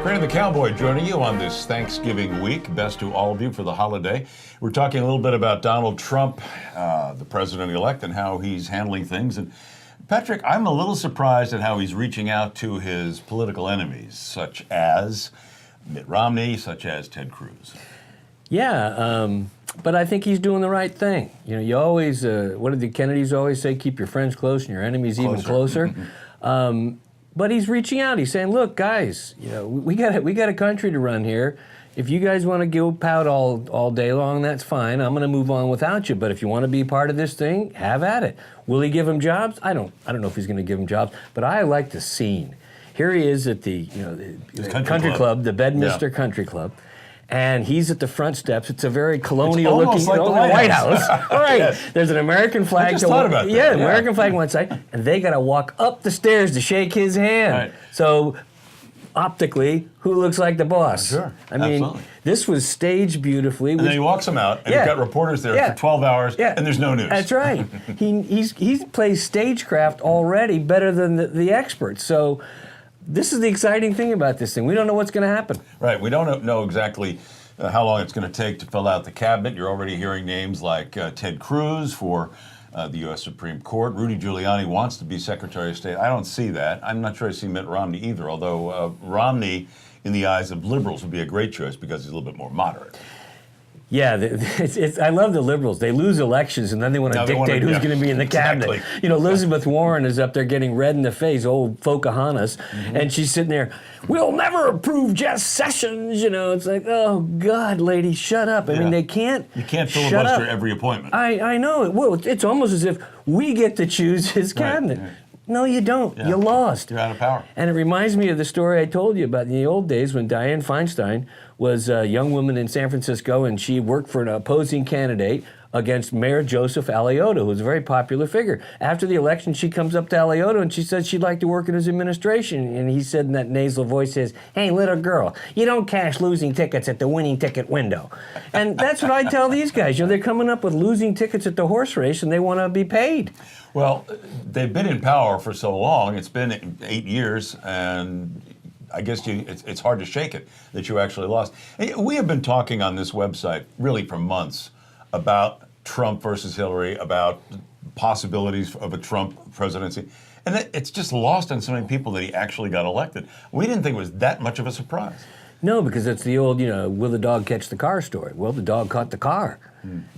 Brandon the Cowboy joining you on this Thanksgiving week. Best to all of you for the holiday. We're talking a little bit about Donald Trump, the president-elect, and how he's handling things. And Patrick, I'm a little surprised at how he's reaching out to his political enemies, such as Mitt Romney, such as Ted Cruz. Yeah, but I think he's doing the right thing. You know, you always, what did the Kennedys always say? Keep your friends close and your enemies even closer. But he's reaching out. He's saying, "Look, guys, you know, we got a country to run here. If you guys want to go pout all day long, that's fine. I'm going to move on without you. But if you want to be part of this thing, have at it. Will he give him jobs? I don't know if he's going to give him jobs. But I like the scene. Here he is at the country club, the Bedminster Country Club." And he's at the front steps. It's a very colonial-looking like the White House. All right. Yes. There's an American flag. I just thought about that. Yeah, American flag on one side, and they got to walk up the stairs to shake his hand. Right. So, optically, who looks like the boss? Sure. I mean, absolutely. This was staged beautifully. And then he walks them out, and you've got reporters there for 12 hours, and there's no news. That's right. he plays stagecraft already better than the experts. So. This is the exciting thing about this thing. We don't know what's going to happen. Right. We don't know exactly how long it's going to take to fill out the cabinet. You're already hearing names like Ted Cruz for the U.S. Supreme Court. Rudy Giuliani wants to be Secretary of State. I don't see that. I'm not sure I see Mitt Romney either, although Romney, in the eyes of liberals, would be a great choice because he's a little bit more moderate. Yeah, I love the liberals. They lose elections, and then they want to dictate who's going to be in the cabinet. Exactly. You know, Elizabeth Warren is up there getting red in the face, old Pocahontas, and she's sitting there, "We'll never approve Jeff Sessions." You know, it's like, oh, God, lady, shut up. I mean, they can't You can't filibuster every appointment. I know. Well, it's almost as if we get to choose his cabinet. Right. No, you don't. You lost. You're out of power. And it reminds me of the story I told you about in the old days when Dianne Feinstein was a young woman in San Francisco, and she worked for an opposing candidate against Mayor Joseph Alioto, who was a very popular figure. After the election, she comes up to Alioto and she says she'd like to work in his administration. And he said in that nasal voice, says, "Hey, little girl, you don't cash losing tickets at the winning ticket window." And that's what I tell these guys. You know, they're coming up with losing tickets at the horse race and they want to be paid. Well, they've been in power for so long. It's been 8 years, and I guess it's hard to shake it that you actually lost. We have been talking on this website really for months about Trump versus Hillary, about possibilities of a Trump presidency. And it's just lost on so many people that he actually got elected. We didn't think it was that much of a surprise. No, because it's the old, will the dog catch the car story. Well, the dog caught the car.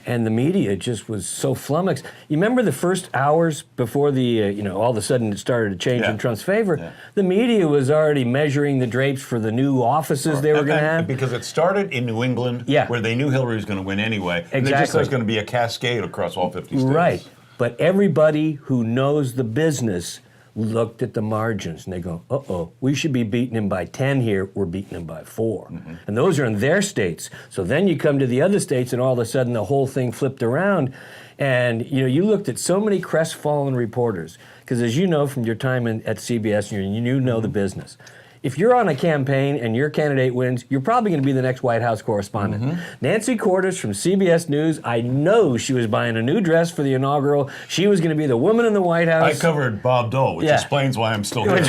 And the media just was so flummoxed. You remember the first hours before all of a sudden it started to change in Trump's favor? Yeah. The media was already measuring the drapes for the new offices they were going to have. Because it started in New England, where they knew Hillary was going to win anyway. Exactly. And they just thought it was going to be a cascade across all 50 states. Right. But everybody who knows the business looked at the margins and they go, we should be beating him by 10 here, we're beating him by 4. And those are in their states. So then you come to the other states and all of a sudden the whole thing flipped around. And you looked at so many crestfallen reporters, because as you know from your time at CBS, you know the business. If you're on a campaign and your candidate wins, you're probably going to be the next White House correspondent. Nancy Cordes from CBS News, I know she was buying a new dress for the inaugural. She was going to be the woman in the White House. I covered Bob Dole, which explains why I'm still here.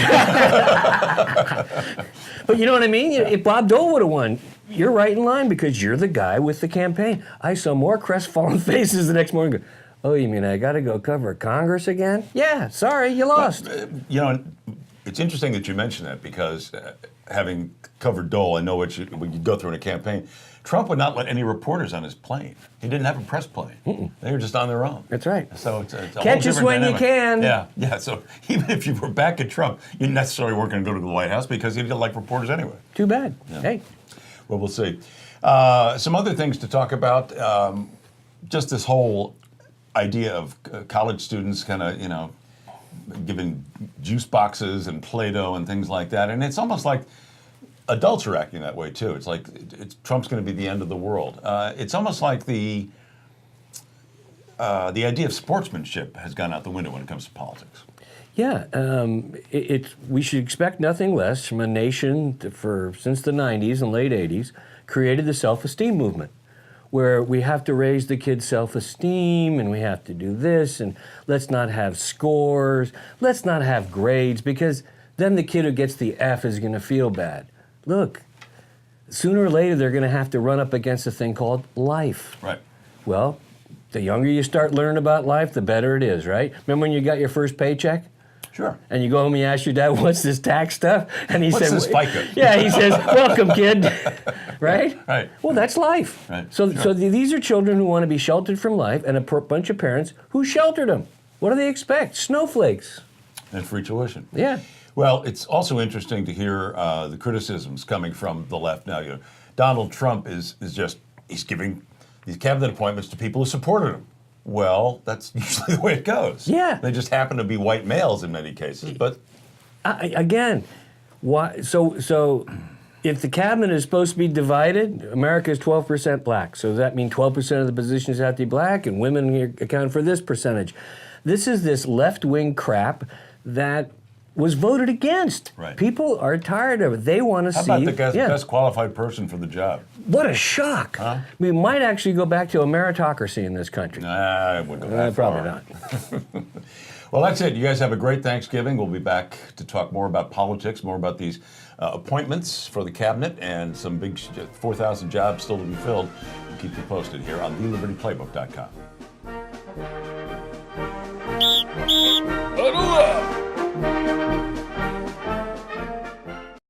But you know what I mean? If Bob Dole would have won, you're right in line because you're the guy with the campaign. I saw more crestfallen faces the next morning. Oh, you mean I got to go cover Congress again? Yeah, sorry, you lost. It's interesting that you mention that because having covered Dole, I know what you go through in a campaign. Trump would not let any reporters on his plane. He didn't have a press plane. They were just on their own. That's right. So it's a catch us when you can. Yeah. So even if you were back at Trump, you necessarily weren't going to go to the White House because he didn't like reporters anyway. Too bad. Yeah. Hey. Well, we'll see. Some other things to talk about. Just this whole idea of college students kind of, given juice boxes and Play-Doh and things like that. And it's almost like adults are acting that way too. It's like Trump's going to be the end of the world. It's almost like the idea of sportsmanship has gone out the window when it comes to politics. Yeah, we should expect nothing less from a nation since the 90s and late 80s created the Self-Esteem movement, where we have to raise the kid's self-esteem and we have to do this and let's not have scores, let's not have grades, because then the kid who gets the F is going to feel bad. Look, sooner or later they're going to have to run up against a thing called life. Right. Well, the younger you start learning about life, the better it is, right? Remember when you got your first paycheck? Sure. And you go home and you ask your dad, what's this tax stuff? And he What's said, this FICA? Yeah, he says, welcome, kid. Right? Right. Well, that's life. Right. So, Sure. so these are children who want to be sheltered from life, and a bunch of parents who sheltered them. What do they expect? Snowflakes. And free tuition. Yeah. Well, it's also interesting to hear the criticisms coming from the left now. Donald Trump is he's giving these cabinet appointments to people who supported him. Well, that's usually the way it goes. Yeah. They just happen to be white males in many cases, but Again, why? So if the cabinet is supposed to be divided, America is 12% black. So does that mean 12% of the positions have to be black, and women account for this percentage? This is this left-wing crap that was voted against. Right. People are tired of it. They want to see. how about the best qualified person for the job? What a shock! Huh? We might actually go back to a meritocracy in this country. Nah, I wouldn't go that Probably far. not. Well, that's it. You guys have a great Thanksgiving. We'll be back to talk more about politics, more about these appointments for the cabinet, and some big 4,000 jobs still to be filled. We'll keep you posted here on thelibertyplaybook.com. Huddle up!